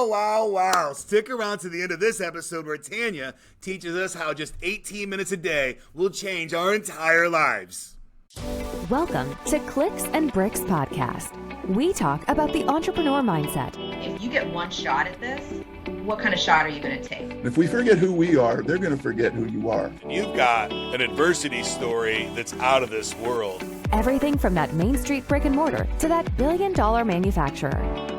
Wow. Stick around to the end of this episode where Tanya teaches us how just 18 minutes a day will change our entire lives. Welcome to Clicks and Bricks Podcast. We talk about the entrepreneur mindset. If you get one shot at this, what kind of shot are you going to take? If we forget who we are, they're going to forget who you are. You've got an adversity story that's out of this world. Everything from that Main Street brick and mortar to that billion-dollar manufacturer.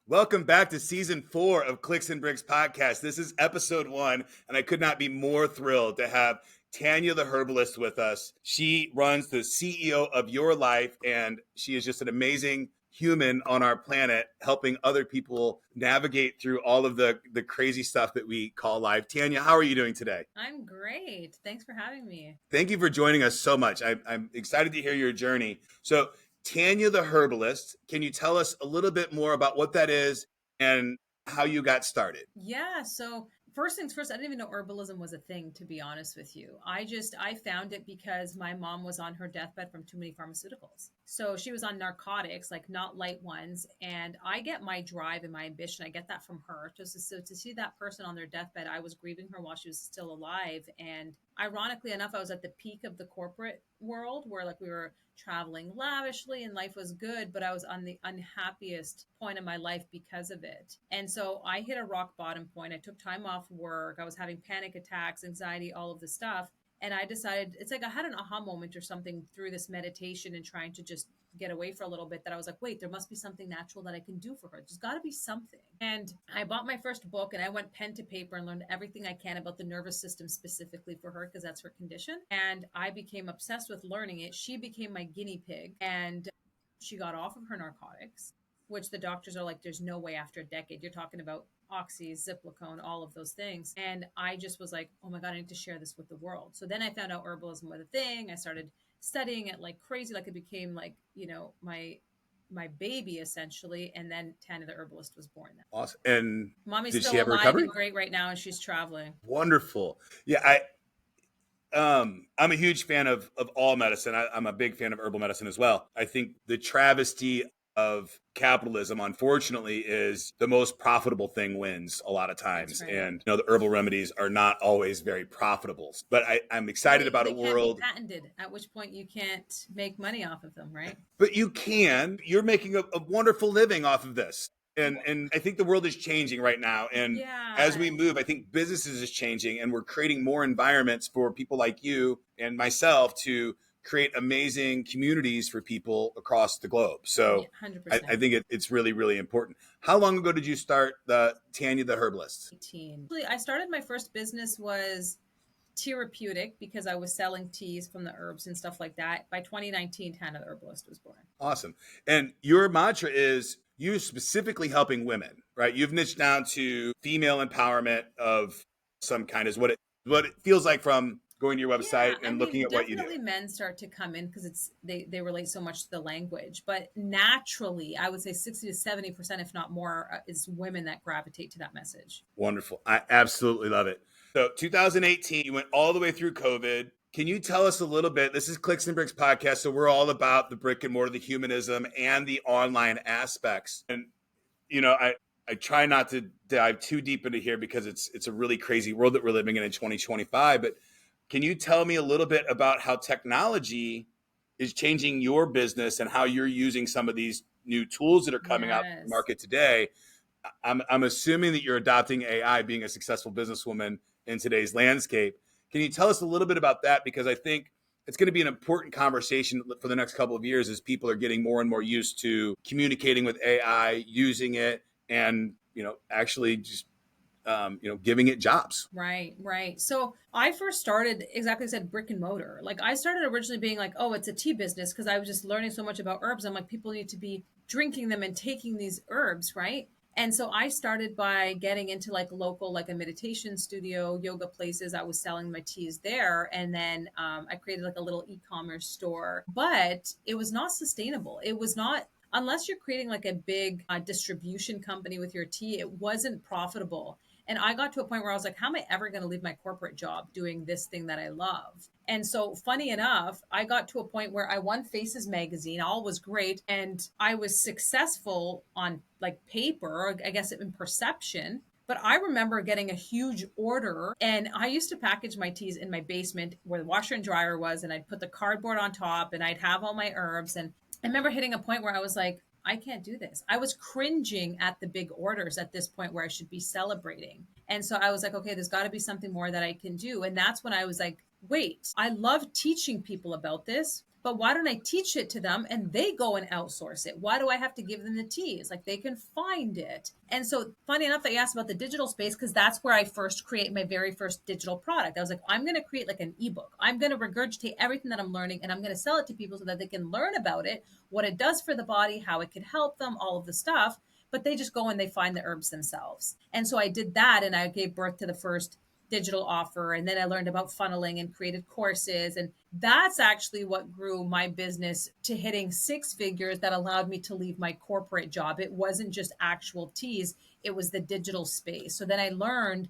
Welcome back to season 4 of Clicks and Bricks Podcast. This is episode 1, and I could not be more thrilled to have Tanya the Herbalist with us. She runs the CEO of Your Life, and she is just an amazing human on our planet, helping other people navigate through all of the crazy stuff that we call life. Tanya, how are you doing today? I'm great. Thanks for having me. Thank you for joining us so much. I'm excited to hear your journey. So, Tanya the Herbalist, can you tell us a little bit more about what that is and how you got started? Yeah. So first things first, I didn't even know herbalism was a thing, to be honest with you. I found it because my mom was on her deathbed from too many pharmaceuticals. So she was on narcotics, like not light ones. And I get my drive and my ambition. I get that from her. So to see that person on their deathbed, I was grieving her while she was still alive. And ironically enough, I was at the peak of the corporate world where like we were traveling lavishly and life was good, but I was on the unhappiest point in my life because of it. And so I hit a rock bottom point. I took time off work. I was having panic attacks, anxiety, all of the stuff. And I decided, it's like I had an aha moment or something through this meditation and trying to just get away for a little bit, that I was like, wait, there must be something natural that I can do for her. There's got to be something. And I bought my first book and I went pen to paper and learned everything I can about the nervous system specifically for her because that's her condition. And I became obsessed with learning it. She became my guinea pig and she got off of her narcotics, which the doctors are like, there's no way after a decade. You're talking about oxy, ziplicone, all of those things. And I just was like, oh my God, I need to share this with the world. So then I found out herbalism was a thing. I started studying it like crazy. Like it became like, you know, my baby essentially. And then Tanya the Herbalist was born then. Awesome. And Mommy's did still she have alive recovery? and great right now. And she's traveling. Wonderful. Yeah. I'm a huge fan of all medicine. I'm a big fan of herbal medicine as well. I think the travesty of capitalism, unfortunately, is the most profitable thing wins a lot of times. Right. And you know, the herbal remedies are not always very profitable. But I'm excited about a world. They can't be patented, at which point you can't make money off of them, right? But you can. You're making a wonderful living off of this. And I think the world is changing right now. And as we move, I think businesses is changing and we're creating more environments for people like you and myself to create amazing communities for people across the globe. So 100%. I think it's really, really important. How long ago did you start the Tanya the Herbalist? 18. I started my first business was therapeutic because I was selling teas from the herbs and stuff like that. By 2019, Tanya the Herbalist was born. Awesome. And your mantra is you specifically helping women, right? You've niched down to female empowerment of some kind is what it feels like from going to your website and looking at what you do. Definitely men start to come in because they relate so much to the language, but naturally I would say 60 to 70%, if not more, is women that gravitate to that message. Wonderful. I absolutely love it. So 2018, you went all the way through COVID. Can you tell us a little bit? This is Clicks and Bricks Podcast, so we're all about the brick and mortar, the humanism, and the online aspects. And you know, I try not to dive too deep into here because it's a really crazy world that we're living in 2025. But can you tell me a little bit about how technology is changing your business and how you're using some of these new tools that are coming out in the market today? I'm assuming that you're adopting AI, being a successful businesswoman in today's landscape. Can you tell us a little bit about that? Because I think it's going to be an important conversation for the next couple of years as people are getting more and more used to communicating with AI, using it, and, you know, actually just, giving it jobs. Right. So I first started, exactly as I said, brick and mortar. Like I started originally being like, oh, it's a tea business because I was just learning so much about herbs. I'm like, people need to be drinking them and taking these herbs, right? And so I started by getting into like local, like a meditation studio, yoga places. I was selling my teas there. And then I created like a little e-commerce store, but it was not sustainable. It was not, unless you're creating like a big distribution company with your tea, it wasn't profitable. And I got to a point where I was like, how am I ever going to leave my corporate job doing this thing that I love? And so funny enough, I got to a point where I won Faces magazine. All was great. And I was successful on like paper, I guess in perception. But I remember getting a huge order, and I used to package my teas in my basement where the washer and dryer was, and I'd put the cardboard on top and I'd have all my herbs. And I remember hitting a point where I was like, I can't do this. I was cringing at the big orders at this point where I should be celebrating. And so I was like, okay, there's got to be something more that I can do. And that's when I was like, wait, I love teaching people about this, but why don't I teach it to them and they go and outsource it? Why do I have to give them the teas? Like they can find it. And so funny enough that you asked about the digital space, because that's where I first create my very first digital product. I was like, I'm going to create like an ebook. I'm going to regurgitate everything that I'm learning and I'm going to sell it to people so that they can learn about it, what it does for the body, how it can help them, all of the stuff. But they just go and they find the herbs themselves. And so I did that, and I gave birth to the first digital offer. And then I learned about funneling and created courses. And that's actually what grew my business to hitting six figures that allowed me to leave my corporate job. It wasn't just actual teas, it was the digital space. So then I learned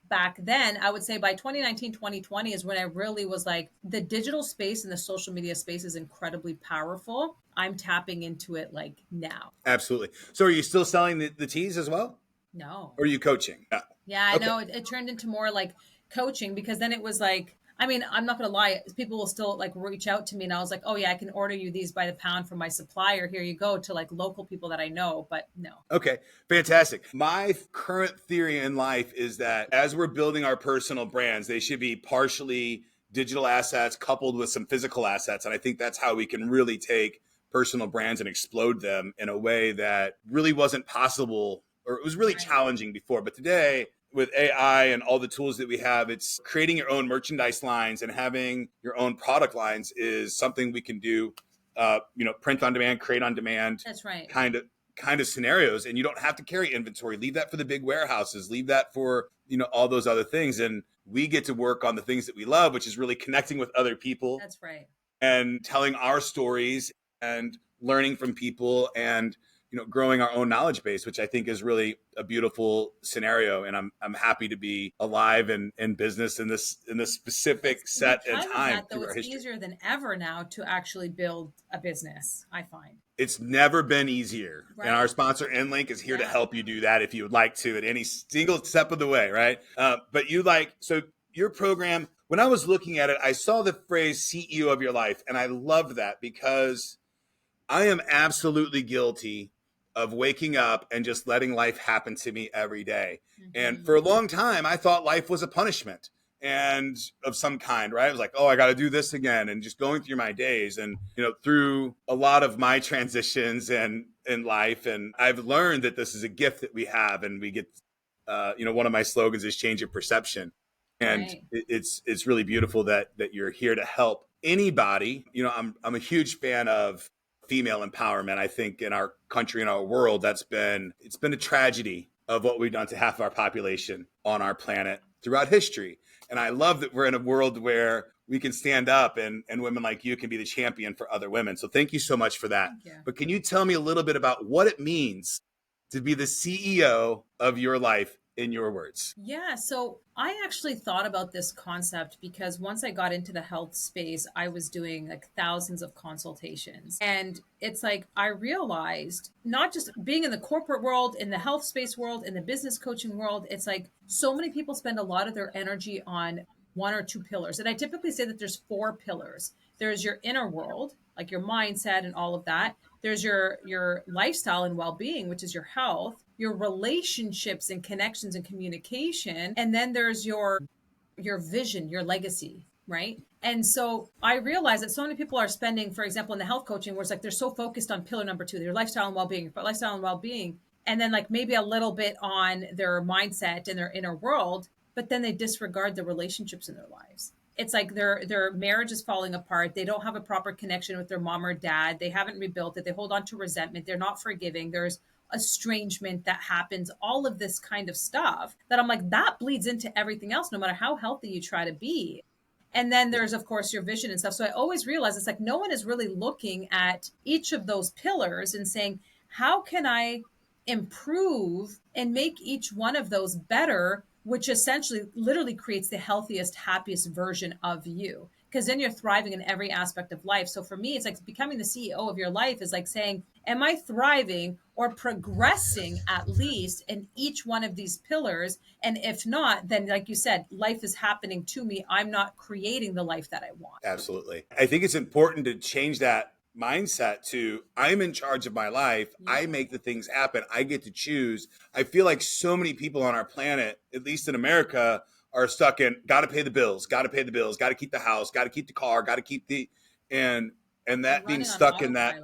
back then, I would say by 2019, 2020 is when I really was like, the digital space and the social media space is incredibly powerful. I'm tapping into it like now. Absolutely. So are you still selling the teas as well? No. Or are you coaching? No. Yeah, I Okay. know it turned into more like coaching, because then it was like, I mean, I'm not going to lie, people will still like reach out to me, and I was like, oh yeah, I can order you these by the pound from my supplier. Here you go, to like local people that I know, but no. Okay, fantastic. My current theory in life is that as we're building our personal brands, they should be partially digital assets coupled with some physical assets. And I think that's how we can really take personal brands and explode them in a way that really wasn't possible, or it was really challenging before. But today, with AI and all the tools that we have, it's creating your own merchandise lines and having your own product lines is something we can do, print on demand, create on demand. That's right. Kind of scenarios. And you don't have to carry inventory. Leave that for the big warehouses. Leave that for, all those other things. And we get to work on the things that we love, which is really connecting with other people. That's right. And telling our stories and learning from people and growing our own knowledge base, which I think is really a beautiful scenario. And I'm happy to be alive and in business in this specific set and time. Though, it's easier than ever now to actually build a business, I find. It's never been easier. Right. And our sponsor, Enlink, is here to help you do that if you would like to at any single step of the way, right? But so your program, when I was looking at it, I saw the phrase CEO of your life. And I loved that, because I am absolutely guilty of waking up and just letting life happen to me every day. Mm-hmm. And for a long time, I thought life was a punishment and of some kind, right? I was like, oh, I got to do this again, and just going through my days. And, through a lot of my transitions and in life, and I've learned that this is a gift that we have, and we get, one of my slogans is change of perception. And right. It's really beautiful that you're here to help anybody. I'm a huge fan of female empowerment. I think in our country, in our world, it's been a tragedy of what we've done to half of our population on our planet throughout history. And I love that we're in a world where we can stand up and women like you can be the champion for other women. So thank you so much for that. But can you tell me a little bit about what it means to be the CEO of your life, in your words? Yeah. So I actually thought about this concept because once I got into the health space, I was doing like thousands of consultations. And it's like, I realized not just being in the corporate world, in the health space world, in the business coaching world, it's like so many people spend a lot of their energy on one or two pillars. And I typically say that there's four pillars. There's your inner world, like your mindset and all of that. There's your lifestyle and well-being, which is your health, your relationships and connections and communication. And then there's your vision, your legacy, right? And so I realized that so many people are spending, for example, in the health coaching, where it's like they're so focused on pillar number 2, their lifestyle and well-being, and then like maybe a little bit on their mindset and their inner world, but then they disregard the relationships in their lives. It's like their marriage is falling apart. They don't have a proper connection with their mom or dad. They haven't rebuilt it. They hold on to resentment. They're not forgiving. There's estrangement that happens, all of this kind of stuff that I'm like, that bleeds into everything else, no matter how healthy you try to be. And then there's, of course, your vision and stuff. So I always realize it's like no one is really looking at each of those pillars and saying, how can I improve and make each one of those better, which essentially literally creates the healthiest, happiest version of you. because then you're thriving in every aspect of life. So for me, it's like becoming the CEO of your life is like saying, am I thriving or progressing at least in each one of these pillars? And if not, then like you said, life is happening to me. I'm not creating the life that I want. Absolutely. I think it's important to change that mindset to I'm in charge of my life. I make the things happen. I get to choose. I feel like so many people on our planet, at least in America, are stuck in got to pay the bills, got to pay the bills, got to keep the house, got to keep the car, got to keep the and that being stuck in that,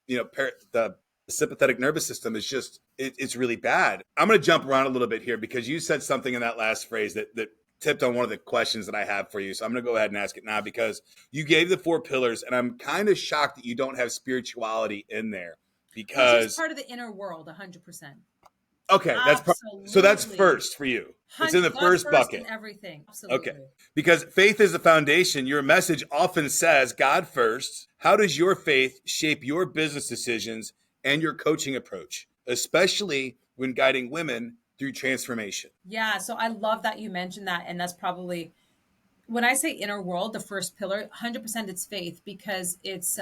the sympathetic nervous system is just it's really bad. I'm going to jump around a little bit here because you said something in that last phrase that tipped on one of the questions that I have for you. So I'm going to go ahead and ask it now because you gave the 4 pillars and I'm kind of shocked that you don't have spirituality in there because which is part of the inner world, 100%. Okay, so that's first for you. It's in the first bucket. In everything. Absolutely. Okay. Because faith is the foundation. Your message often says God first. How does your faith shape your business decisions and your coaching approach, especially when guiding women through transformation? Yeah, so I love that you mentioned that. And that's probably, when I say inner world, the first pillar, 100% it's faith, because it's,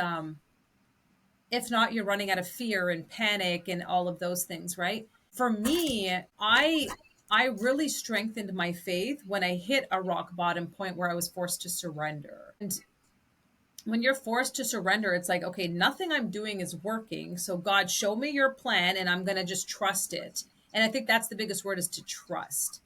if not, you're running out of fear and panic and all of those things, right? For me, I really strengthened my faith when I hit a rock bottom point where I was forced to surrender. And when you're forced to surrender, it's like, okay, nothing I'm doing is working. So God, show me your plan and I'm going to just trust it. And I think that's the biggest word, is to trust.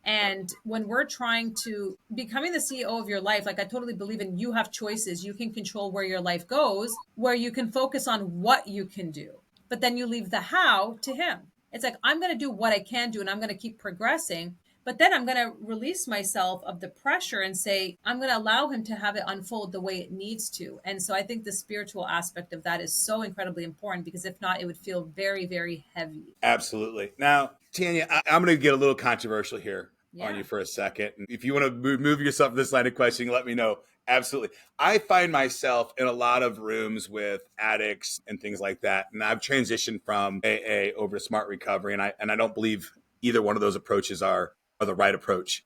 And when we're trying to becoming the CEO of your life, like I totally believe in, you have choices. You can control where your life goes, where you can focus on what you can do, but then you leave the how to him. It's like, I'm going to do what I can do and I'm going to keep progressing, but then I'm going to release myself of the pressure and say, I'm going to allow him to have it unfold the way it needs to. And so I think the spiritual aspect of that is so incredibly important, because if not, it would feel very, very heavy. Absolutely. Now, Tanya, I'm going to get a little controversial here on you for a second. And if you want to move yourself to this line of questioning, let me know. Absolutely. I find myself in a lot of rooms with addicts and things like that. And I've transitioned from AA over to Smart Recovery. And I don't believe either one of those approaches are the right approach.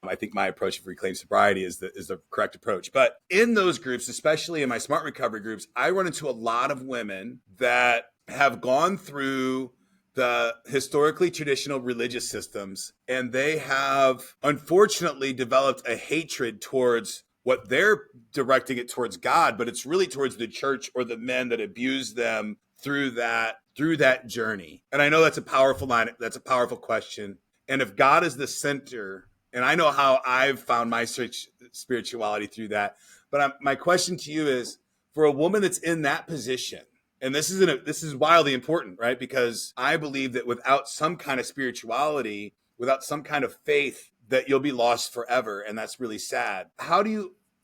I think my approach of reclaimed sobriety is the correct approach. But in those groups, especially in my Smart Recovery groups, I run into a lot of women that have gone through the historically traditional religious systems, and they have unfortunately developed a hatred towards what they're directing it towards God, but it's really towards the church or the men that abuse them through that journey. And I know that's a powerful line. That's a powerful question. And if God is the center, and I know how I've found my spirituality through that, but my question to you is, for a woman that's in that position, and this is wildly important, right? Because I believe that without some kind of spirituality, without some kind of faith, that you'll be lost forever. And that's really sad.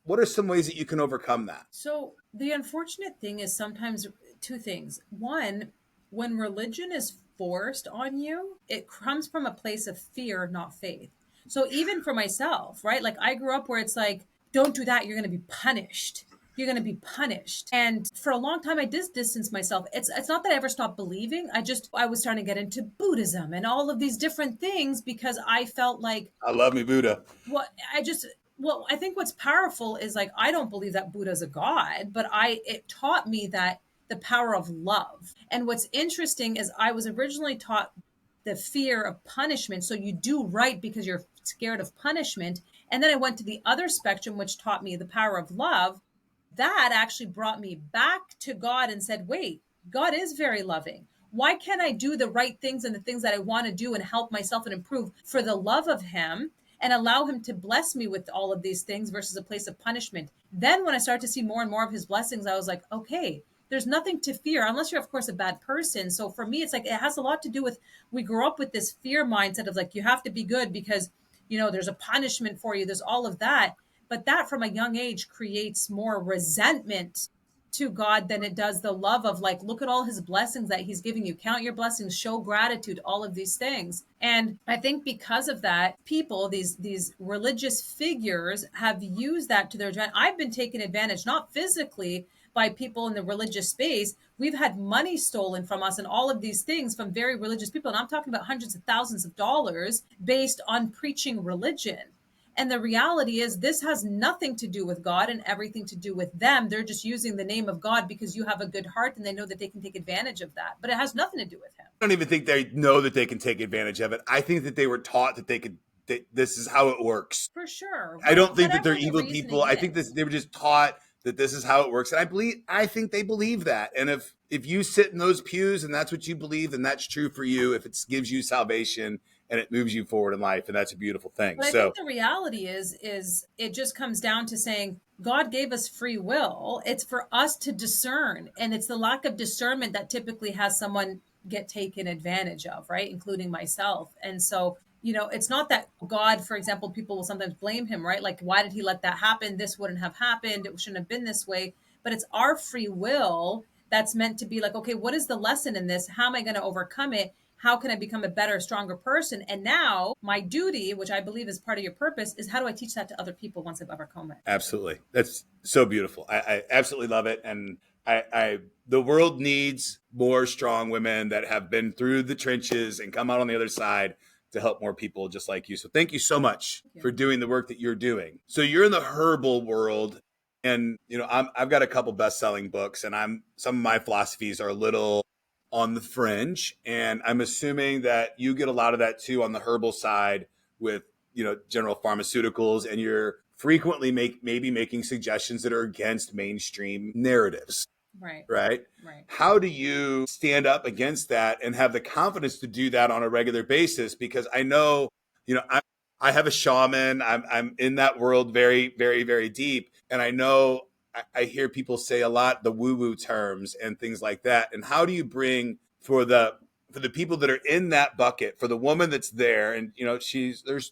What are some ways that you can overcome that? So the unfortunate thing is sometimes 2 things. One, when religion is forced on you, it comes from a place of fear, not faith. So even for myself, right? Like I grew up where it's like, don't do that, you're going to be punished. You're going to be punished. And for a long time, I did distance myself. It's not that I ever stopped believing. I was trying to get into Buddhism and all of these different things because I felt like, I love me Buddha. I think what's powerful is like, I don't believe that Buddha's a god, but it taught me that the power of love. And what's interesting is I was originally taught the fear of punishment. So you do right because you're scared of punishment. And then I went to the other spectrum, which taught me the power of love. That actually brought me back to God and said, wait, God is very loving. Why can't I do the right things and the things that I want to do and help myself and improve for the love of him and allow him to bless me with all of these things versus a place of punishment? Then when I started to see more and more of his blessings, I was like, okay, there's nothing to fear unless you're, of course, a bad person. So for me, it's like, it has a lot to do with, we grew up with this fear mindset of like, you have to be good because, there's a punishment for you. There's all of that. But that from a young age creates more resentment to God than it does the love of like, look at all his blessings that he's giving you. Count your blessings, show gratitude, all of these things. And I think because of that, people, these religious figures have used that to their advantage. I've been taken advantage, not physically by people in the religious space. We've had money stolen from us and all of these things from very religious people. And I'm talking about hundreds of thousands of dollars based on preaching religion. And the reality is this has nothing to do with God and everything to do with them. They're just using the name of God because you have a good heart and they know that they can take advantage of that. But it has nothing to do with him. I don't even think they know that they can take advantage of it. I think that they were taught that this is how it works. For sure. I don't think that they're Whatever the evil people. I think reasoning they were just taught that this is how it works. And I think they believe that. And if you sit in those pews and that's what you believe, then that's true for you. If it gives you salvation and it moves you forward in life, and that's a beautiful thing. But I think the reality is it just comes down to saying God gave us free will. It's for us to discern. And it's the lack of discernment that typically has someone get taken advantage of, right? Including myself. And so, it's not that God, for example, people will sometimes blame him, right? Like, why did he let that happen? This wouldn't have happened. It shouldn't have been this way. But it's our free will that's meant to be like, okay, what is the lesson in this? How am I going to overcome it? How can I become a better, stronger person? And now my duty, which I believe is part of your purpose, is how do I teach that to other people once I've overcome it? Absolutely. That's so beautiful. I absolutely love it. And the world needs more strong women that have been through the trenches and come out on the other side to help more people just like you. So thank you so much for doing the work that you're doing. So you're in the herbal world, and I've got a couple best-selling books, and some of my philosophies are a little on the fringe, and I'm assuming that you get a lot of that too on the herbal side with general pharmaceuticals, and you're frequently maybe making suggestions that are against mainstream narratives. Right. How do you stand up against that and have the confidence to do that on a regular basis? Because I know, I have a shaman. I'm in that world very, very, very deep, and I know I hear people say a lot the woo-woo terms and things like that. And how do you bring for the people that are in that bucket, for the woman that's there, and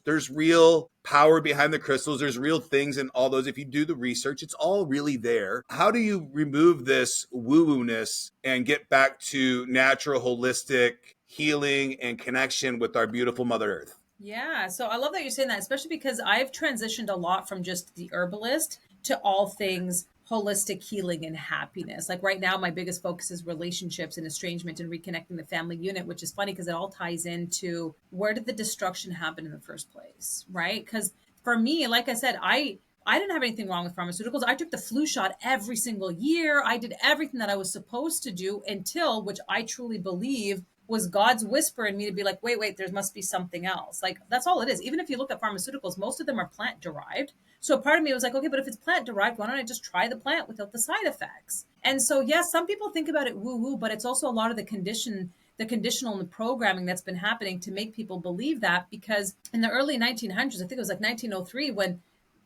there's real power behind the crystals, there's real things in all those. If you do the research, it's all really there. How do you remove this woo-woo-ness and get back to natural, holistic healing and connection with our beautiful Mother Earth? Yeah, so I love that you're saying that, especially because I've transitioned a lot from just the herbalist to all things holistic healing and happiness. Like right now, my biggest focus is relationships and estrangement and reconnecting the family unit, which is funny because it all ties into where did the destruction happen in the first place, right? Because for me, like I said, I didn't have anything wrong with pharmaceuticals. I took the flu shot every single year. I did everything that I was supposed to do until, which I truly believe was God's whisper in me to be like, wait, there must be something else. Like, that's all it is. Even if you look at pharmaceuticals, most of them are plant derived. So part of me was like, okay, but if it's plant derived, why don't I just try the plant without the side effects? And so, yes, some people think about it woo-woo, but it's also a lot of the conditional and the programming that's been happening to make people believe that, because in the early 1900s, I think it was like 1903, when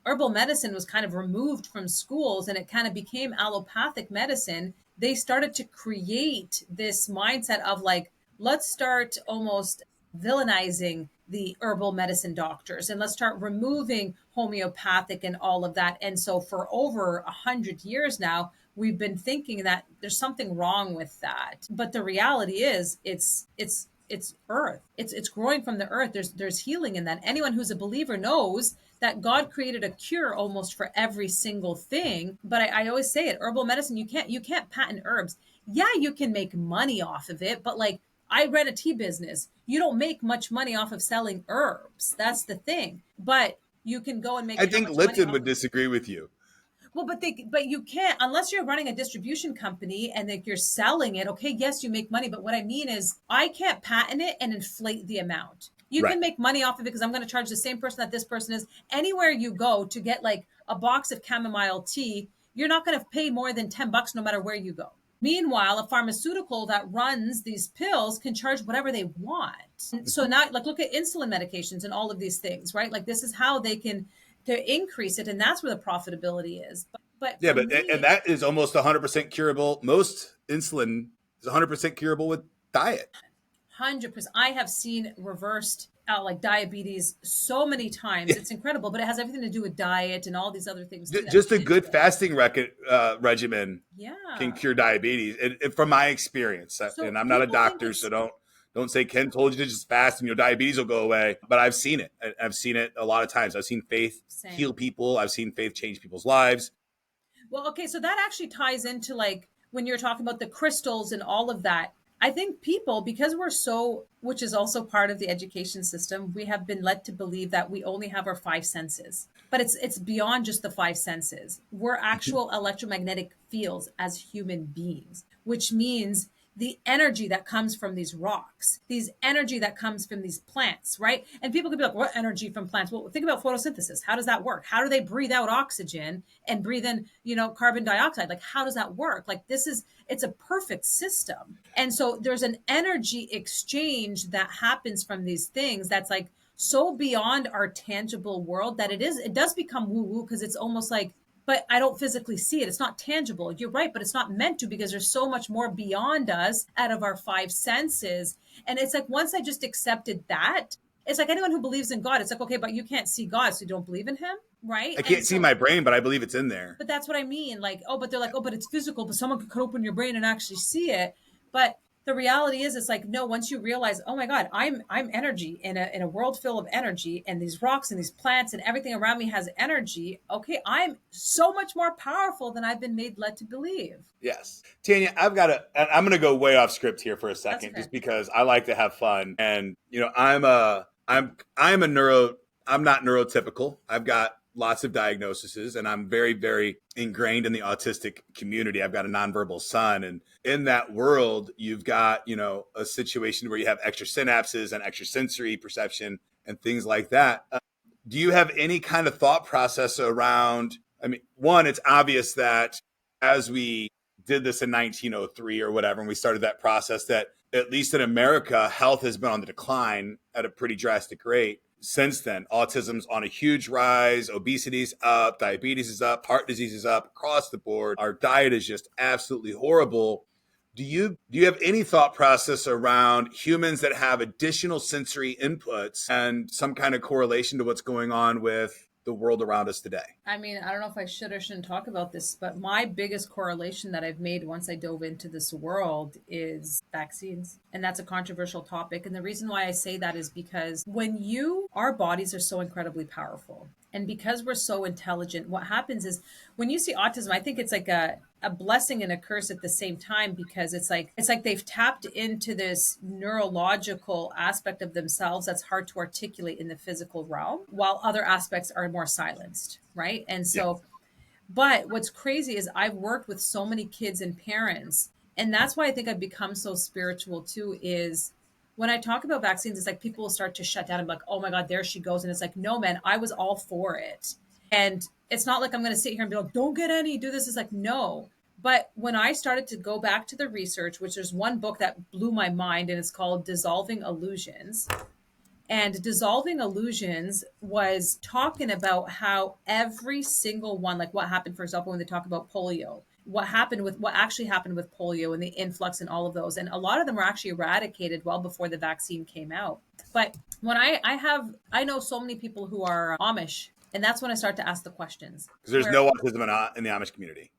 herbal medicine was kind of removed from schools and it kind of became allopathic medicine, they started to create this mindset of like, let's start almost villainizing the herbal medicine doctors and let's start removing homeopathic and all of that. And so for over 100 years now, we've been thinking that there's something wrong with that. But the reality is it's earth. It's growing from the earth. There's healing in that. Anyone who's a believer knows that God created a cure almost for every single thing. But I always say it, herbal medicine, you can't patent herbs. Yeah, you can make money off of it, but like, I ran a tea business. You don't make much money off of selling herbs. That's the thing. But you can go and make. I think Lipton would disagree with you. Well, but you can't unless you're running a distribution company and like you're selling it. Okay, yes, you make money, but what I mean is I can't patent it and inflate the amount. You can make money off of it because I'm going to charge the same person that this person is. Anywhere you go to get like a box of chamomile tea, you're not going to pay more than $10 no matter where you go. Meanwhile, a pharmaceutical that runs these pills can charge whatever they want. So now, like, look at insulin medications and all of these things, right? Like, this is how they can to increase it, and that's where the profitability is. But that is almost 100% curable. Most insulin is 100% curable with diet. 100%. I have seen reversed like diabetes so many times. It's incredible, but it has everything to do with diet and all these other things. Just a good fasting regimen can cure diabetes. From my experience, and I'm not a doctor, so don't say Ken told you to just fast and your diabetes will go away. But I've seen it. I've seen it a lot of times. I've seen faith heal people. I've seen faith change people's lives. Well, okay, so that actually ties into like when you're talking about the crystals and all of that. I think people, because we're so, which is also part of the education system, we have been led to believe that we only have our five senses. But it's beyond just the five senses. We're actual electromagnetic fields as human beings, which means the energy that comes from these rocks, these energy that comes from these plants, right? And people could be like, what energy from plants? Well, think about photosynthesis. How does that work? How do they breathe out oxygen and breathe in, carbon dioxide? Like, how does that work? Like, it's a perfect system. And so there's an energy exchange that happens from these things that's like so beyond our tangible world that it does become woo woo, because it's almost like, but I don't physically see it. It's not tangible. You're right, but it's not meant to, because there's so much more beyond us out of our five senses. And it's like, once I just accepted that, it's like anyone who believes in God, it's like, okay, but you can't see God, so you don't believe in him, right? I can't see my brain, but I believe it's in there. But that's what I mean. Like, but they're like, but it's physical, but someone could open your brain and actually see it. But the reality is, it's like, no, once you realize, oh my God, I'm energy in a world full of energy, and these rocks and these plants and everything around me has energy. Okay, I'm so much more powerful than I've been led to believe. Yes. Tanya, I'm going to go way off script here for a second, Okay. just because I like to have fun. And, I'm not neurotypical. I've got lots of diagnoses, and I'm very, very ingrained in the autistic community. I've got a nonverbal son, and in that world, you've got, a situation where you have extra synapses and extra sensory perception and things like that. Do you have any kind of thought process around, I mean, one, it's obvious that as we did this in 1903 or whatever, and we started that process, that at least in America, health has been on the decline at a pretty drastic rate. Since then, autism's on a huge rise, obesity's up, diabetes is up, heart disease is up across the board. Our diet is just absolutely horrible. Do you have any thought process around humans that have additional sensory inputs and some kind of correlation to what's going on with the world around us today? I mean, I don't know if I should or shouldn't talk about this, but my biggest correlation that I've made once I dove into this world is vaccines. And that's a controversial topic. And the reason why I say that is because our bodies are so incredibly powerful. And because we're so intelligent, what happens is when you see autism, I think it's like a blessing and a curse at the same time, because it's like they've tapped into this neurological aspect of themselves that's hard to articulate in the physical realm, while other aspects are more silenced, right? And so, but what's crazy is I've worked with so many kids and parents, and that's why I think I've become so spiritual too, is when I talk about vaccines, it's like people will start to shut down and be like, oh my God, there she goes. And it's like, no, man, I was all for it. And it's not like I'm going to sit here and be like, don't get any, do this. It's like, no. But when I started to go back to the research, which there's one book that blew my mind, and it's called Dissolving Illusions. And Dissolving Illusions was talking about how every single one, like what happened, for example, when they talk about polio, what actually happened with polio and the influx and all of those. And a lot of them were actually eradicated well before the vaccine came out. But when I know so many people who are Amish, and that's when I start to ask the questions. Because there's no autism in the Amish community.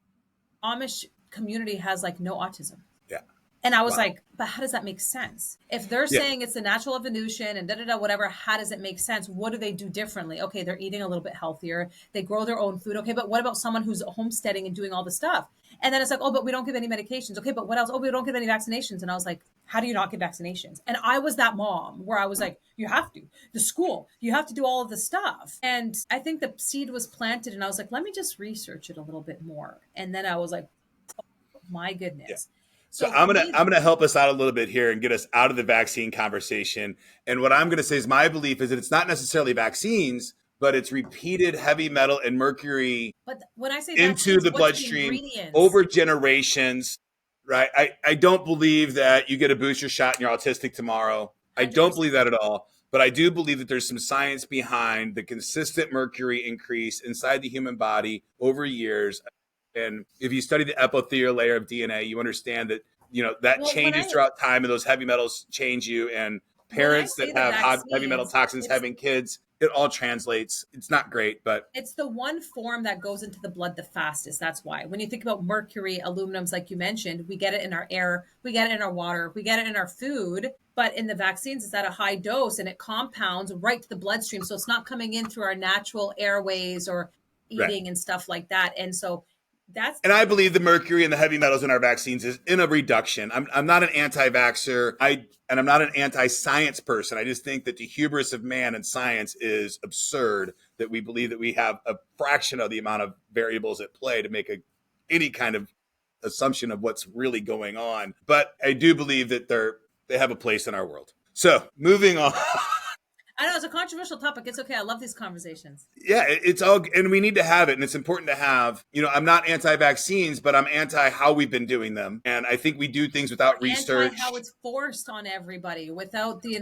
Amish community has like no autism. Yeah. And I was like, but how does that make sense? If they're saying it's the natural evolution and whatever, how does it make sense? What do they do differently? Okay, they're eating a little bit healthier. They grow their own food. Okay, but what about someone who's homesteading and doing all the stuff? And then it's like, oh, but we don't give any medications. Okay, but what else? Oh, we don't give any vaccinations. And I was like, how do you not give vaccinations? And I was that mom where I was like, you have to. The school, you have to do all of the stuff. And I think the seed was planted, and I was like, let me just research it a little bit more. And then I was like, oh, my goodness. Yeah. So I'm gonna help us out a little bit here and get us out of the vaccine conversation. And what I'm gonna say is my belief is that it's not necessarily vaccines, but it's repeated heavy metal and mercury but when I say into the bloodstream over generations, right? I don't believe that you get a booster shot and you're autistic tomorrow. I don't believe that at all. But I do believe that there's some science behind the consistent mercury increase inside the human body over years. And if you study the epithelial layer of DNA, you understand that, that changes throughout time, and those heavy metals change you. And parents that have heavy metal toxins having kids, it all translates. It's not great, but it's the one form that goes into the blood the fastest. That's why when you think about mercury, aluminums, like you mentioned, we get it in our air, we get it in our water, we get it in our food. But in the vaccines, it's at a high dose and it compounds right to the bloodstream. So it's not coming in through our natural airways or eating and stuff like that. And so And I believe the mercury and the heavy metals in our vaccines is in a reduction. I'm not an anti-vaxxer. And I'm not an anti-science person. I just think that the hubris of man and science is absurd, that we believe that we have a fraction of the amount of variables at play to make any kind of assumption of what's really going on. But I do believe that they have a place in our world. So moving on. I know it's a controversial topic. It's okay. I love these conversations. Yeah, it's all, and we need to have it. And it's important to have, I'm not anti-vaccines, but I'm anti how we've been doing them. And I think we do things without research. How it's forced on everybody without the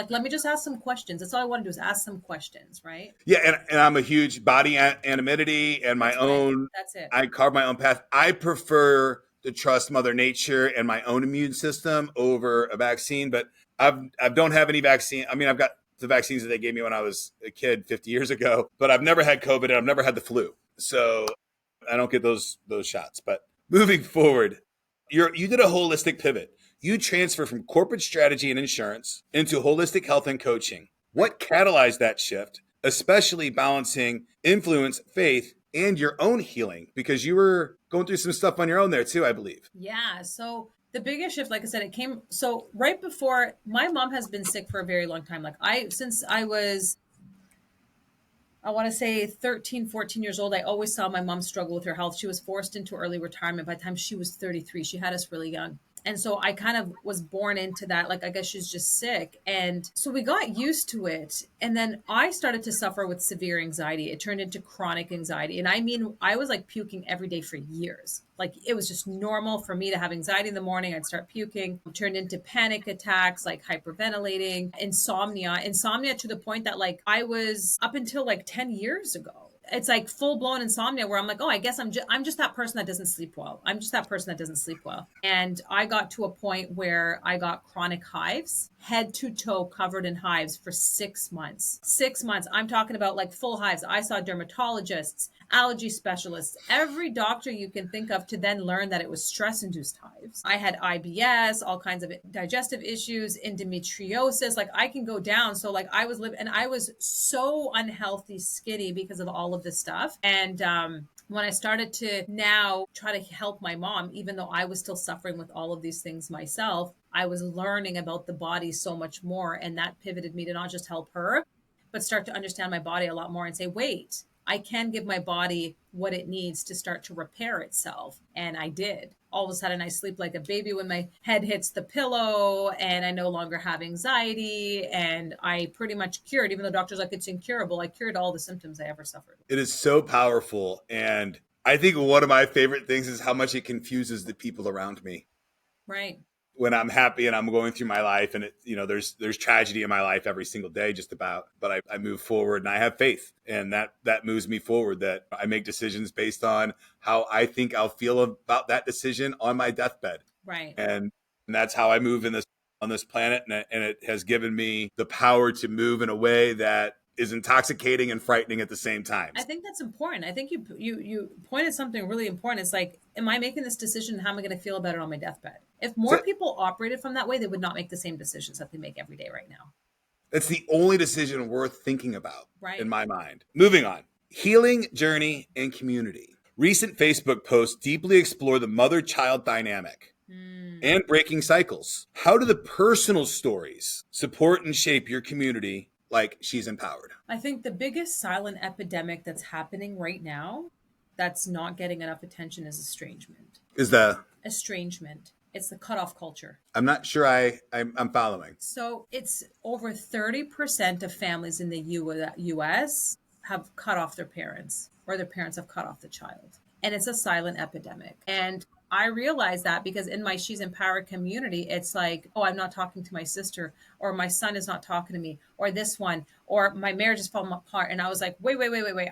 let me just ask some questions. That's all I want to do is ask some questions, right? Yeah. And I'm a huge body anonymity and my own. That's it. I carve my own path. I prefer to trust Mother Nature and my own immune system over a vaccine, but I don't have any vaccine. I mean, I've got the vaccines that they gave me when I was a kid 50 years ago, but I've never had COVID and I've never had the flu. So I don't get those shots. But moving forward, you did a holistic pivot. You transfer from corporate strategy and insurance into holistic health and coaching. What catalyzed that shift, especially balancing influence, faith, and your own healing? Because you were going through some stuff on your own there too, I believe. Yeah. So the biggest shift, like I said, it came. So right before, my mom has been sick for a very long time. Since I was, I want to say 13, 14 years old, I always saw my mom struggle with her health. She was forced into early retirement. By the time she was 33, she had us really young. And so I kind of was born into that. Like, I guess she's just sick. And so we got used to it. And then I started to suffer with severe anxiety. It turned into chronic anxiety. And I mean, I was like puking every day for years. Like, it was just normal for me to have anxiety in the morning. I'd start puking. It turned into panic attacks, like hyperventilating, insomnia to the point that like I was up until like 10 years ago. It's like full blown insomnia where I'm like, oh, I guess I'm just that person that doesn't sleep well. I'm just that person that doesn't sleep well. And I got to a point where I got chronic hives, head to toe covered in hives for 6 months. 6 months. I'm talking about like full hives. I saw dermatologists, allergy specialists, every doctor you can think of to then learn that it was stress-induced hives. I had IBS, all kinds of digestive issues, endometriosis. Like, I can go down. So like I was living, and I was so unhealthy, skinny because of all of this stuff. And when I started to now try to help my mom, even though I was still suffering with all of these things myself, I was learning about the body so much more. And that pivoted me to not just help her, but start to understand my body a lot more and say, wait, I can give my body what it needs to start to repair itself. And I did. All of a sudden, I sleep like a baby when my head hits the pillow, and I no longer have anxiety. And I pretty much cured, even though doctors like it's incurable, I cured all the symptoms I ever suffered. It is so powerful. And I think one of my favorite things is how much it confuses the people around me. Right. When I'm happy and I'm going through my life, and there's tragedy in my life every single day, just about, but I move forward and I have faith, and that moves me forward, that I make decisions based on how I think I'll feel about that decision on my deathbed. Right. And that's how I move on this planet. And it has given me the power to move in a way that is intoxicating and frightening at the same time. I think that's important. I think you pointed something really important. It's like, am I making this decision? How am I going to feel about it on my deathbed? If more people operated from that way, they would not make the same decisions that they make every day right now. That's the only decision worth thinking about, right, in my mind. Moving on. Healing, journey, and community. Recent Facebook posts deeply explore the mother-child dynamic and breaking cycles. How do the personal stories support and shape your community like She's Empowered? I think the biggest silent epidemic that's happening right now that's not getting enough attention is estrangement. Estrangement. It's the cutoff culture. I'm not sure I'm following. So it's over 30% of families in the U.S. have cut off their parents, or their parents have cut off the child. And it's a silent epidemic. And I realize that because in my She's Empowered community, it's like, oh, I'm not talking to my sister, or my son is not talking to me, or this one, or my marriage is falling apart. And I was like, wait.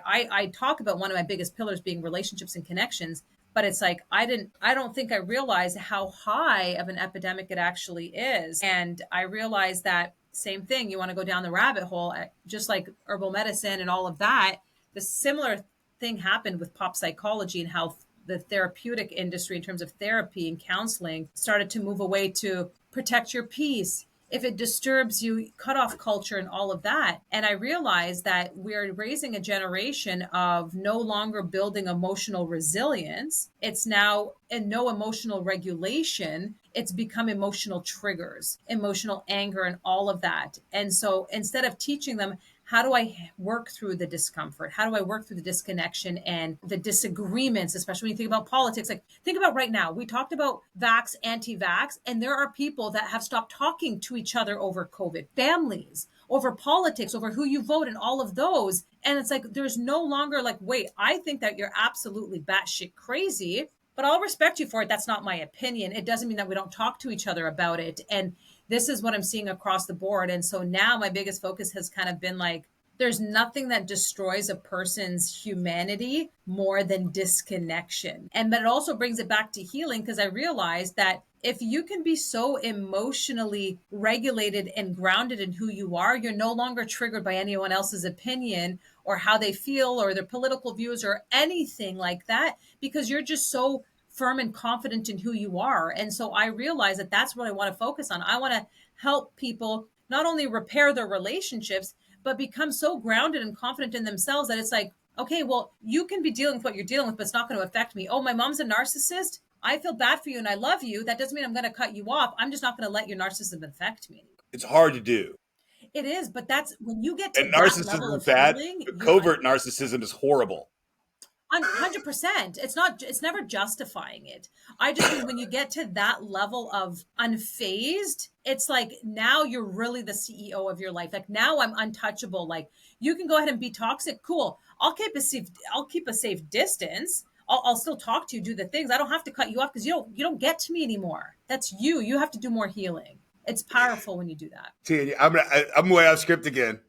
I talk about one of my biggest pillars being relationships and connections. But it's like, I don't think I realized how high of an epidemic it actually is. And I realized that same thing, you want to go down the rabbit hole, just like herbal medicine and all of that. The similar thing happened with pop psychology and how the therapeutic industry in terms of therapy and counseling started to move away to protect your peace, if it disturbs you, cut off culture and all of that. And I realized that we're raising a generation of no longer building emotional resilience. It's now and no emotional regulation. It's become emotional triggers, emotional anger, and all of that. And so instead of teaching them, how do I work through the discomfort? How do I work through the disconnection and the disagreements, especially when you think about politics? Like, think about right now, we talked about vax, anti-vax, and there are people that have stopped talking to each other over COVID, families, over politics, over who you vote, and all of those. And it's like, there's no longer like, wait, I think that you're absolutely batshit crazy, but I'll respect you for it. That's not my opinion. It doesn't mean that we don't talk to each other about it. And this is what I'm seeing across the board. And so now my biggest focus has kind of been like, there's nothing that destroys a person's humanity more than disconnection. And but it also brings it back to healing, because I realized that if you can be so emotionally regulated and grounded in who you are, you're no longer triggered by anyone else's opinion or how they feel or their political views or anything like that, because you're just so firm and confident in who you are. And so I realize that that's what I want to focus on. I want to help people not only repair their relationships, but become so grounded and confident in themselves that it's like, okay, well, you can be dealing with what you're dealing with, but it's not going to affect me. Oh, my mom's a narcissist. I feel bad for you and I love you. That doesn't mean I'm going to cut you off. I'm just not going to let your narcissism affect me. It's hard to do. It is, but that's when you get to And that level narcissism of is bad, healing. but covert narcissism is horrible. 100%. It's never justifying it. I just mean when you get to that level of unfazed, it's like now you're really the CEO of your life. Like now I'm untouchable. Like you can go ahead and be toxic. Cool. I'll keep a safe distance. I'll still talk to you, do the things. I don't have to cut you off because you don't get to me anymore. That's you. You have to do more healing. It's powerful when you do that. Tania, I'm way off script again,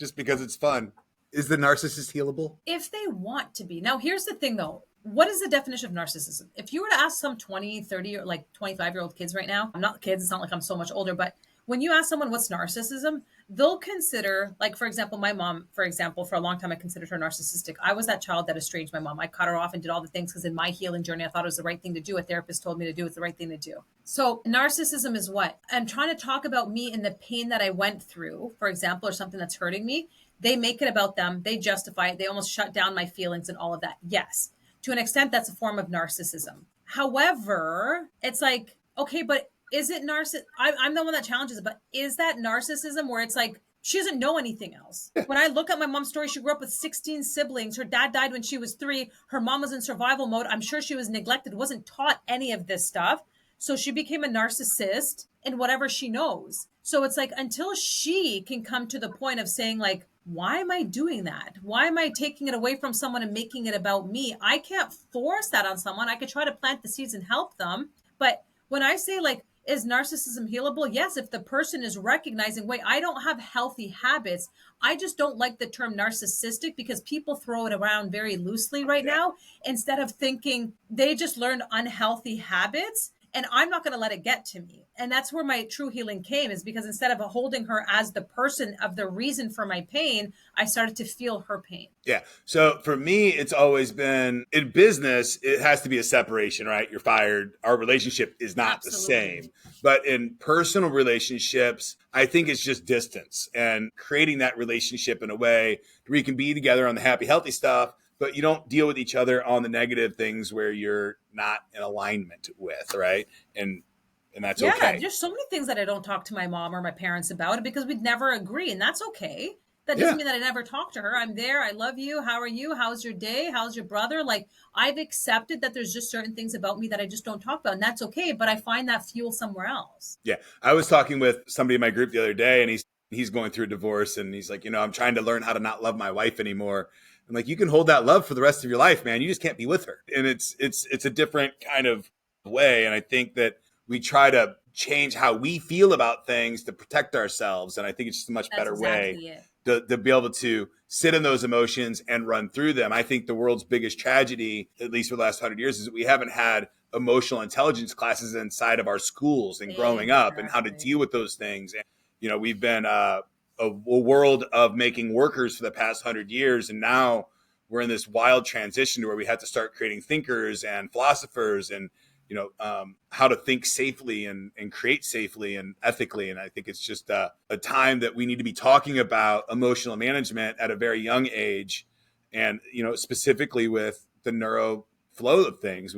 just because it's fun. Is the narcissist healable? If they want to be. Now, here's the thing, though. What is the definition of narcissism? If you were to ask some 20, 30, or like 25-year-old kids right now, I'm not kids, it's not like I'm so much older, but when you ask someone what's narcissism, they'll consider, like, for example, my mom, for a long time, I considered her narcissistic. I was that child that estranged my mom. I cut her off and did all the things because in my healing journey, I thought it was the right thing to do. A therapist told me to do it's the right thing to do. So narcissism is what? I'm trying to talk about me and the pain that I went through, for example, or something that's hurting me. They make it about them. They justify it. They almost shut down my feelings and all of that. Yes, to an extent, that's a form of narcissism. However, it's like, okay, but is it narcissism? I'm the one that challenges it, but is that narcissism where it's like, she doesn't know anything else? When I look at my mom's story, she grew up with 16 siblings. Her dad died when she was 3. Her mom was in survival mode. I'm sure she was neglected, wasn't taught any of this stuff. So she became a narcissist in whatever she knows. So it's like, until she can come to the point of saying like, why am I doing that? Why am I taking it away from someone and making it about me? I can't force that on someone. I could try to plant the seeds and help them. But when I say like, is narcissism healable? Yes, if the person is recognizing, wait, I don't have healthy habits. I just don't like the term narcissistic because people throw it around very loosely right now instead of thinking they just learned unhealthy habits. And I'm not going to let it get to me. And that's where my true healing came, is because instead of holding her as the person of the reason for my pain, I started to feel her pain. Yeah. So for me, it's always been in business, it has to be a separation, right? You're fired. Our relationship is not Absolutely. the same. But in personal relationships, I think it's just distance and creating that relationship in a way where you can be together on the happy, healthy stuff, but you don't deal with each other on the negative things where you're not in alignment with, right? And that's okay. There's so many things that I don't talk to my mom or my parents about because we'd never agree, and that's okay. That doesn't mean that I never talk to her. I'm there. I love you. How are you? How's your day? How's your brother? Like, I've accepted that there's just certain things about me that I just don't talk about, and that's okay. But I find that fuel somewhere else. Yeah. I was talking with somebody in my group the other day, and he's going through a divorce, and he's like, I'm trying to learn how to not love my wife anymore. I'm like, you can hold that love for the rest of your life, man. You just can't be with her. And it's a different kind of way. And I think that we try to change how we feel about things to protect ourselves. And I think it's just a much better way to be able to sit in those emotions and run through them. I think the world's biggest tragedy, at least for the last 100 years, is that we haven't had emotional intelligence classes inside of our schools and growing up and how to deal with those things. And, we've been a world of making workers for the past 100 years. And now we're in this wild transition to where we have to start creating thinkers and philosophers and, how to think safely and create safely and ethically. And I think it's just a time that we need to be talking about emotional management at a very young age. And, specifically with the neuro flow of things,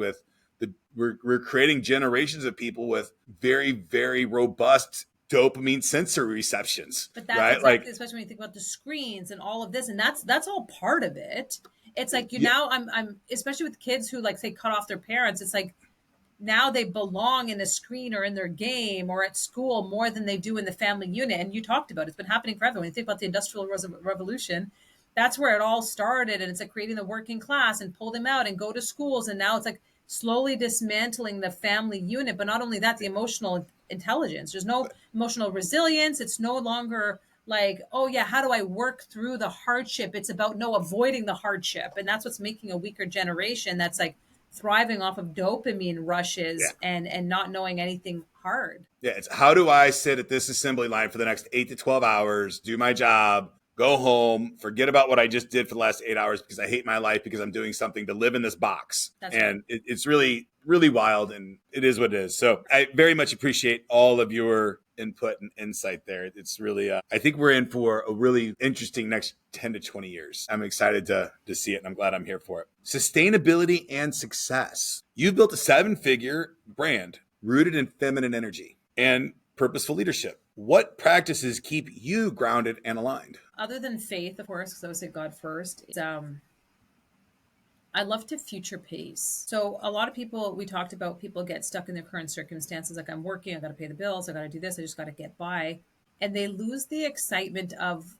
we're creating generations of people with very, very robust dopamine sensory receptions. But that's right? exactly, especially when you think about the screens and all of this, and that's all part of it. It's like now I'm especially with kids who like say cut off their parents. It's like now they belong in a screen or in their game or at school more than they do in the family unit. And you talked about it's been happening forever. When you think about the Industrial Revolution, that's where it all started. And it's like creating the working class and pull them out and go to schools. And now it's like slowly dismantling the family unit. But not only that, the emotional intelligence. There's no emotional resilience. It's no longer like, oh yeah, how do I work through the hardship? It's about avoiding the hardship. And that's what's making a weaker generation that's like thriving off of dopamine rushes and not knowing anything hard. Yeah, it's how do I sit at this assembly line for the next 8 to 12 hours, do my job, go home, forget about what I just did for the last 8 hours because I hate my life because I'm doing something to live in this box. That's and right. It's really, really wild, and it is what it is. So I very much appreciate all of your input and insight there. It's really, I think we're in for a really interesting next 10 to 20 years. I'm excited to see it, and I'm glad I'm here for it. Sustainability and success. You've built a 7-figure brand rooted in feminine energy and purposeful leadership. What practices keep you grounded and aligned? Other than faith, of course, because I would say God first, I love to future pace. So a lot of people, we talked about, people get stuck in their current circumstances. Like, I'm working, I got to pay the bills, I got to do this, I just got to get by. And they lose the excitement of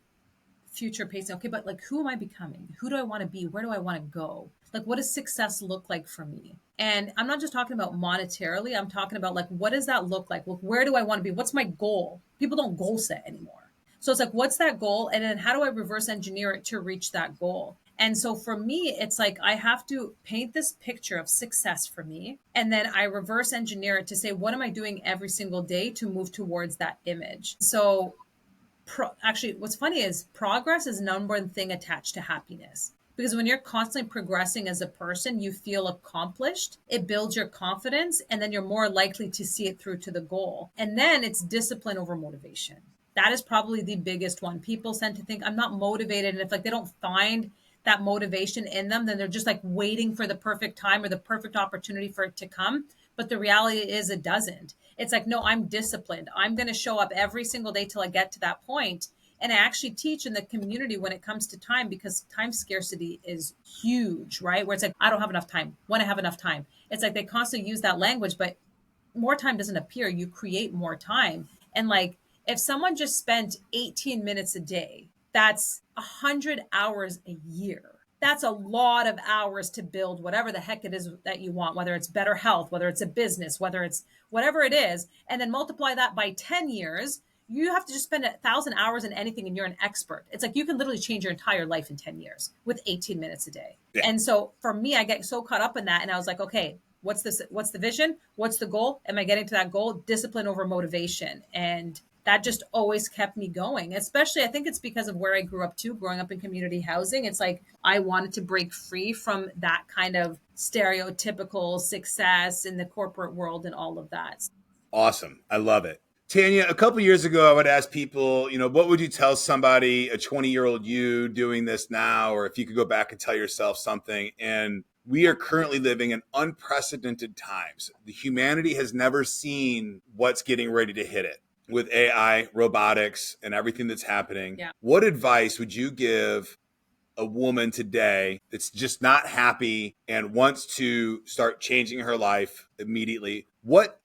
future pacing. Okay, but like, who am I becoming? Who do I want to be? Where do I want to go? Like, what does success look like for me? And I'm not just talking about monetarily. I'm talking about like, what does that look like? Well, where do I want to be? What's my goal? People don't goal set anymore. So it's like, what's that goal? And then how do I reverse engineer it to reach that goal? And so for me, it's like I have to paint this picture of success for me. And then I reverse engineer it to say, what am I doing every single day to move towards that image? So actually, what's funny is progress is number one thing attached to happiness. Because when you're constantly progressing as a person, you feel accomplished. It builds your confidence, and then you're more likely to see it through to the goal. And then it's discipline over motivation. That is probably the biggest one. People tend to think I'm not motivated. And if like they don't find that motivation in them, then they're just like waiting for the perfect time or the perfect opportunity for it to come. But the reality is it doesn't. It's like, no, I'm disciplined. I'm going to show up every single day till I get to that point. And I actually teach in the community when it comes to time, because time scarcity is huge, right? Where it's like, I don't have enough time. When I have enough time. It's like they constantly use that language, but more time doesn't appear. You create more time. And like, if someone just spent 18 minutes a day, that's 100 hours a year. That's a lot of hours to build whatever the heck it is that you want, whether it's better health, whether it's a business, whether it's whatever it is, and then multiply that by 10 years. You have to just spend 1,000 hours in anything and you're an expert. It's like you can literally change your entire life in 10 years with 18 minutes a day. Yeah. And so for me, I get so caught up in that. And I was like, okay, what's this? What's the vision? What's the goal? Am I getting to that goal? Discipline over motivation. And that just always kept me going. Especially, I think it's because of where I grew up too, growing up in community housing. It's like I wanted to break free from that kind of stereotypical success in the corporate world and all of that. Awesome. I love it. Tanya, a couple of years ago, I would ask people, what would you tell somebody, a 20-year-old you doing this now, or if you could go back and tell yourself something? And we are currently living in unprecedented times. The humanity has never seen what's getting ready to hit it with AI, robotics, and everything that's happening. Yeah. What advice would you give a woman today that's just not happy and wants to start changing her life immediately? What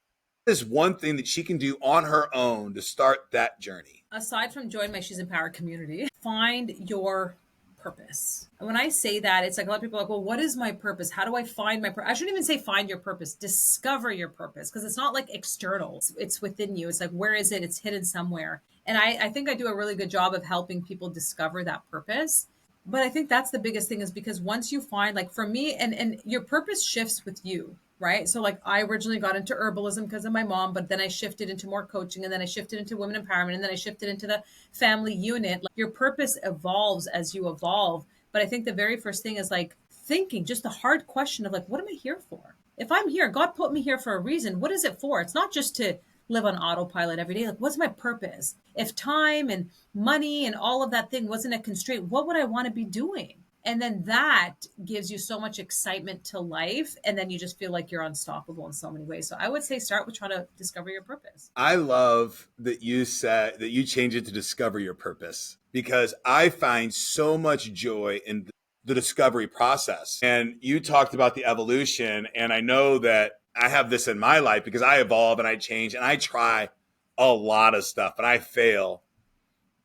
is one thing that she can do on her own to start that journey? Aside from join my She's Empowered community, find your purpose. And when I say that, it's like a lot of people are like, well, what is my purpose? How do I find my purpose? I shouldn't even say find your purpose, discover your purpose, because it's not like external. It's within you. It's like, where is it? It's hidden somewhere. And I think I do a really good job of helping people discover that purpose. But I think that's the biggest thing, is because once you find, like for me, and your purpose shifts with you, right? So like I originally got into herbalism because of my mom, but then I shifted into more coaching, and then I shifted into women empowerment, and then I shifted into the family unit. Like, your purpose evolves as you evolve. But I think the very first thing is like thinking just the hard question of like, what am I here for? if I'm here, God put me here for a reason. What is it for? It's not just to live on autopilot every day. Like, what's my purpose? If time and money and all of that thing wasn't a constraint, what would I want to be doing? And then that gives you so much excitement to life. And then you just feel like you're unstoppable in so many ways. So I would say start with trying to discover your purpose. I love that you said that you change it to discover your purpose, because I find so much joy in the discovery process. And you talked about the evolution. And I know that I have this in my life because I evolve and I change and I try a lot of stuff and I fail.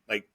Like,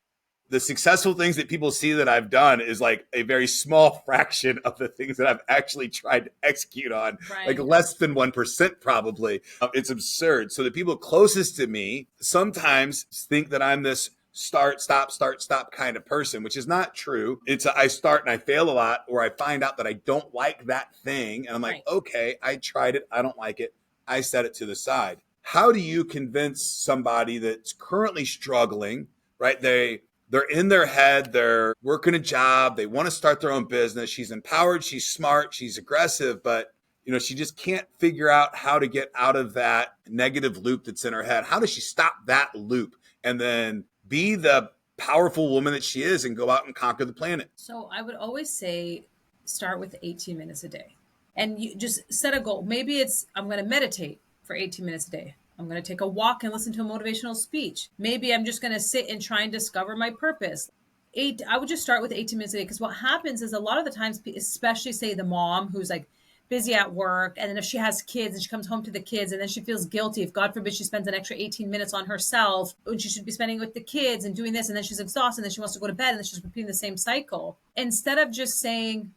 the successful things that people see that I've done is like a very small fraction of the things that I've actually tried to execute on, like less than 1% probably. It's absurd. So the people closest to me sometimes think that I'm this start, stop kind of person, which is not true. It's I start and I fail a lot, or I find out that I don't like that thing. And I'm like, okay, I tried it. I don't like it. I set it to the side. How do you convince somebody that's currently struggling, right? They're in their head, they're working a job, they want to start their own business. She's empowered, she's smart, she's aggressive, but she just can't figure out how to get out of that negative loop that's in her head. How does she stop that loop and then be the powerful woman that she is and go out and conquer the planet? So I would always say start with 18 minutes a day. And you just set a goal. Maybe it's I'm going to meditate for 18 minutes a day. I'm going to take a walk and listen to a motivational speech. Maybe I'm just going to sit and try and discover my purpose. I would just start with 18 minutes a day, because what happens is a lot of the times, especially say the mom who's like busy at work, and then if she has kids and she comes home to the kids and then she feels guilty if God forbid she spends an extra 18 minutes on herself when she should be spending with the kids and doing this, and then she's exhausted and then she wants to go to bed and then she's repeating the same cycle. Instead of just saying,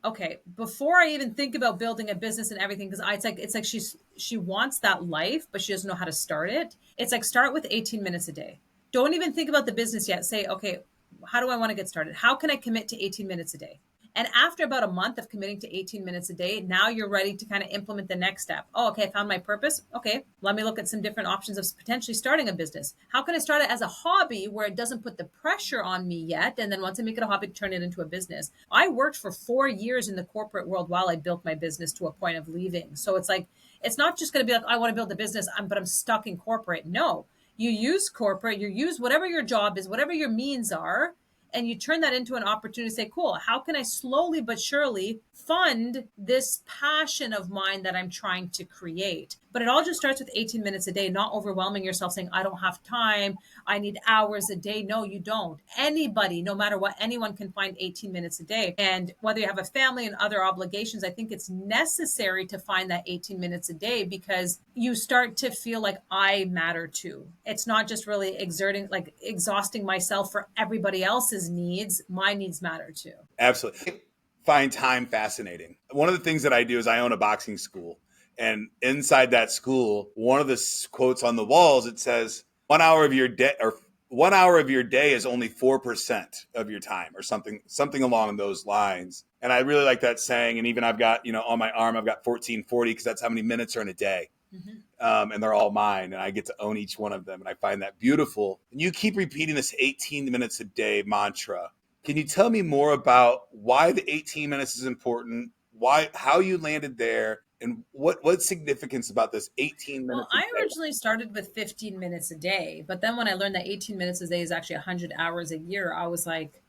okay, before I even think about building a business and everything, because it's like she wants that life, but she doesn't know how to start it. It's like, start with 18 minutes a day. Don't even think about the business yet. Say, okay, how do I want to get started? How can I commit to 18 minutes a day? And after about a month of committing to 18 minutes a day, now you're ready to kind of implement the next step. Oh, okay, I found my purpose. Okay, let me look at some different options of potentially starting a business. How can I start it as a hobby where it doesn't put the pressure on me yet? And then once I make it a hobby, turn it into a business. I worked for 4 years in the corporate world while I built my business to a point of leaving. So it's like, it's not just going to be like, I want to build a business, but I'm stuck in corporate. No, you use corporate, you use whatever your job is, whatever your means are, and you turn that into an opportunity to say, cool, how can I slowly but surely fund this passion of mine that I'm trying to create? But it all just starts with 18 minutes a day, not overwhelming yourself saying, I don't have time, I need hours a day. No, you don't. Anybody, no matter what, anyone can find 18 minutes a day. And whether you have a family and other obligations, I think it's necessary to find that 18 minutes a day, because you start to feel like I matter too. It's not just really exhausting myself for everybody else's needs. My needs matter too. Absolutely. Find time fascinating. One of the things that I do is I own a boxing school. And inside that school, one of the quotes on the walls, it says 1 hour of your day, or 1 hour of your day is only 4% of your time, or something along those lines. And I really like that saying. And even I've got, on my arm, I've got 1440, because that's how many minutes are in a day. Mm-hmm. And they're all mine, and I get to own each one of them. And I find that beautiful. And you keep repeating this 18 minutes a day mantra. Can you tell me more about why the 18 minutes is important, how you landed there, and what's significance about this 18 minutes? Well, I originally started with 15 minutes a day, but then when I learned that 18 minutes a day is actually 100 hours a year, I was like,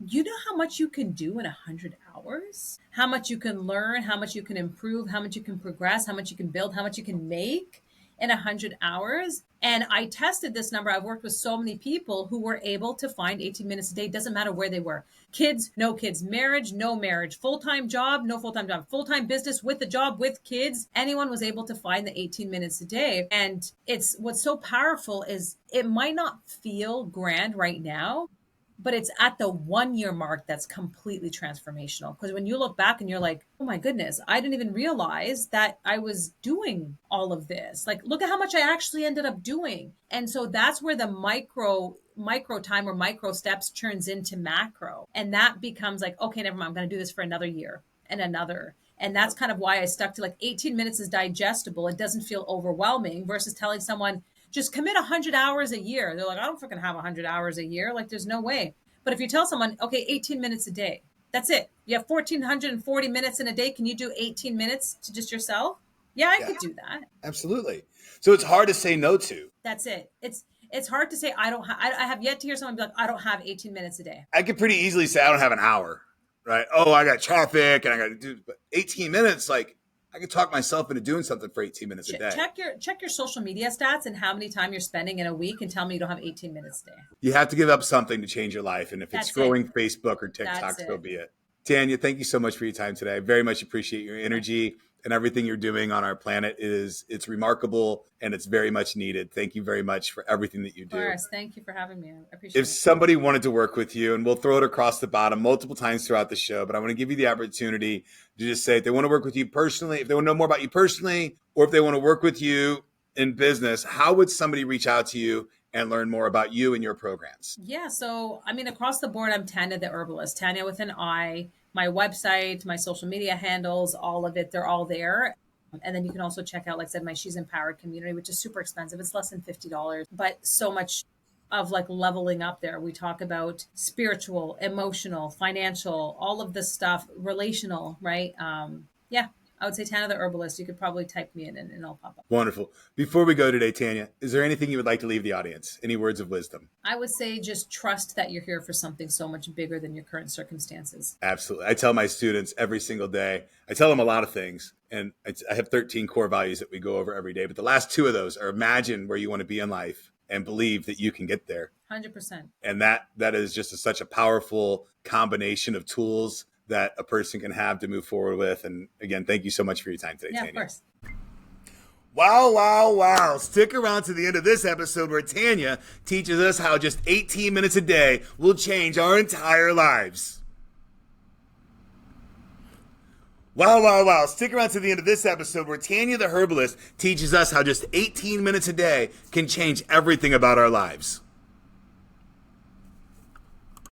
you know how much you can do in 100 hours? How much you can learn, how much you can improve, how much you can progress, how much you can build, how much you can make in 100 hours. And I tested this number. I've worked with so many people who were able to find 18 minutes a day. Doesn't matter where they were. Kids, no kids. Marriage, no marriage. Full-time job, no full-time job. Full-time business with a job, with kids. Anyone was able to find the 18 minutes a day. And what's so powerful is it might not feel grand right now, but it's at the 1 year mark that's completely transformational. Because when you look back and you're like, oh my goodness, I didn't even realize that I was doing all of this. Like, look at how much I actually ended up doing. And so that's where the micro time or micro steps turns into macro. And that becomes like, okay, never mind, I'm going to do this for another year and another. And that's kind of why I stuck to like 18 minutes is digestible. It doesn't feel overwhelming versus telling someone, just commit 100 hours a year. They're like, I don't freaking have 100 hours a year. Like, there's no way. But if you tell someone, okay, 18 minutes a day, That's it. You have 1,440 minutes in a day. Can you do 18 minutes to just yourself? Yeah, I could do that. Absolutely. So it's hard to say no to. That's it. It's hard to say I don't have. I have yet to hear someone be like, I don't have 18 minutes a day. I could pretty easily say I don't have an hour, right? Oh, I got traffic and I got to do, but 18 minutes, like I could talk myself into doing something for 18 minutes a day. Check your social media stats and how many time you're spending in a week, and tell me you don't have 18 minutes a day. You have to give up something to change your life, and if it's scrolling Facebook or TikTok, so be it. Tanya, thank you so much for your time today. I very much appreciate your energy and everything you're doing on our planet. It's remarkable and it's very much needed. Thank you very much for everything that you do. Of course. Thank you for having me. I appreciate it. If somebody wanted to work with you, and we'll throw it across the bottom multiple times throughout the show, but I want to give you the opportunity to just say if they want to work with you personally, if they want to know more about you personally, or if they want to work with you in business, how would somebody reach out to you and learn more about you and your programs? Yeah. So, across the board, I'm Tanya the Herbalist, Tanya with an I. My website, my social media handles, all of it, they're all there. And then you can also check out, like I said, my She's Empowered community, which is super expensive. It's less than $50, but so much of like leveling up there. We talk about spiritual, emotional, financial, all of this stuff, relational, right? I would say Tanya the Herbalist. You could probably type me in and I'll pop up. Wonderful. Before we go today, Tanya, is there anything you would like to leave the audience? Any words of wisdom? I would say just trust that you're here for something so much bigger than your current circumstances. Absolutely. I tell my students every single day, I tell them a lot of things, and I have 13 core values that we go over every day. But the last 2 of those are imagine where you want to be in life and believe that you can get there. 100%. And that is just such a powerful combination of tools that a person can have to move forward with. And again, thank you so much for your time today, Tanya. Of course. Wow. Stick around to the end of this episode where Tanya teaches us how just 18 minutes a day will change our entire lives. Wow. Stick around to the end of this episode where Tanya the Herbalist teaches us how just 18 minutes a day can change everything about our lives.